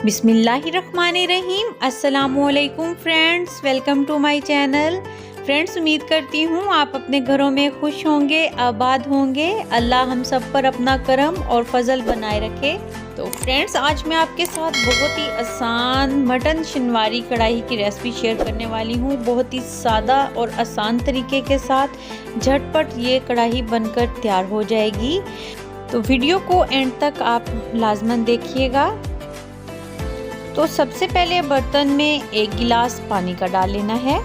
बिस्मिल्लाहिर्रहमानिर्रहीम। अस्सलामुअलैकुम friends, welcome to my channel. Friends, उम्मीद करती हूँ आप अपने घरों में खुश होंगे, आबाद होंगे। अल्लाह हम सब पर अपना करम और फजल बनाए रखे। तो फ्रेंड्स, आज मैं आपके साथ बहुत ही आसान मटन शनवारी कढ़ाई की रेसिपी शेयर करने वाली हूँ। बहुत ही सादा और आसान तरीके के साथ झटपट ये कढ़ाई बनकर तैयार हो जाएगी। तो वीडियो को एंड तक आप लाजमन देखिएगा। तो सबसे पहले बर्तन में 1 गिलास पानी का डाल लेना है।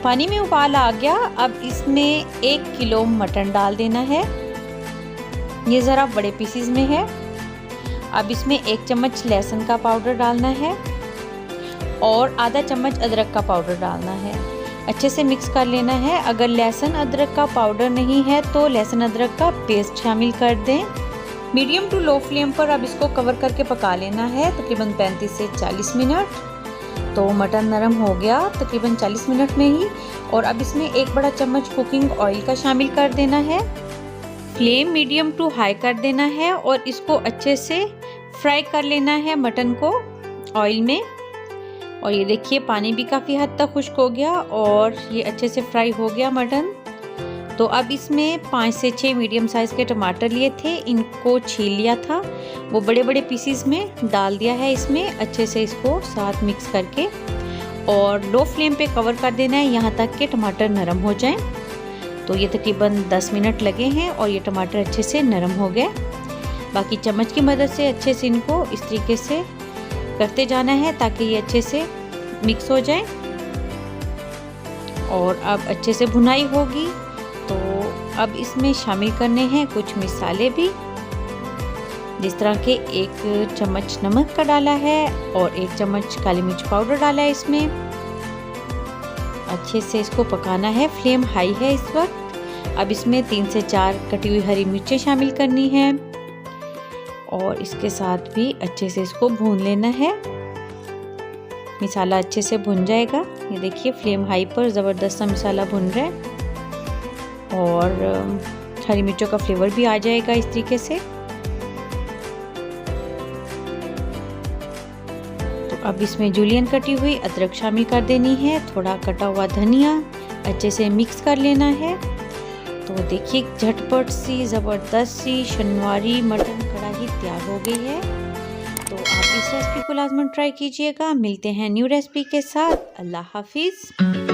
पानी में उबाल आ गया। अब इसमें 1 किलो मटन डाल देना है। ये ज़रा बड़े पीसीज में है। अब इसमें 1 चम्मच लहसुन का पाउडर डालना है और आधा चम्मच अदरक का पाउडर डालना है। अच्छे से मिक्स कर लेना है। अगर लहसुन अदरक का पाउडर नहीं है तो लहसुन अदरक का पेस्ट शामिल कर दें। मीडियम टू लो फ्लेम पर अब इसको कवर करके पका लेना है तकरीबन 35 से 40 मिनट। तो मटन नरम हो गया तकरीबन 40 मिनट में ही। और अब इसमें 1 बड़ा चम्मच कुकिंग ऑयल का शामिल कर देना है। फ्लेम मीडियम टू हाई कर देना है और इसको अच्छे से फ्राई कर लेना है मटन को ऑयल में। और ये देखिए पानी भी काफ़ी हद तक खुश्क हो गया और ये अच्छे से फ्राई हो गया मटन। तो अब इसमें 5 से 6 मीडियम साइज़ के टमाटर लिए थे, इनको छील लिया था, वो बड़े बड़े पीसीज में डाल दिया है इसमें। अच्छे से इसको साथ मिक्स करके और लो फ्लेम पे कवर कर देना है यहाँ तक कि टमाटर नरम हो जाएं। तो ये तकरीबन 10 मिनट लगे हैं और ये टमाटर अच्छे से नरम हो गए। बाकी चम्मच की मदद से अच्छे से इनको इस तरीके से करते जाना है ताकि ये अच्छे से मिक्स हो जाए। और अब अच्छे से भुनाई होगी। तो अब इसमें शामिल करने हैं कुछ मसाले भी, जिस तरह के 1 चम्मच नमक का डाला है और 1 चम्मच काली मिर्च पाउडर डाला है इसमें। अच्छे से इसको पकाना है। फ्लेम हाई है इस वक्त। अब इसमें 3 से 4 कटी हुई हरी मिर्चें शामिल करनी है और इसके साथ भी अच्छे से इसको भून लेना है। मसाला अच्छे से भुन जाएगा। ये देखिए फ्लेम हाई पर ज़बरदस्त सा मसाला भुन रहा है और हरी मिर्चों का फ्लेवर भी आ जाएगा इस तरीके से। तो अब इसमें जूलियन कटी हुई अदरक शामिल कर देनी है, थोड़ा कटा हुआ धनिया, अच्छे से मिक्स कर लेना है। तो देखिए झटपट सी ज़बरदस्त सी शनवारी मटन कढ़ाई तैयार हो गई है। तो आप इस रेसिपी को लाजमन ट्राई कीजिएगा। मिलते हैं न्यू रेसिपी के साथ। अल्लाह हाफिज़।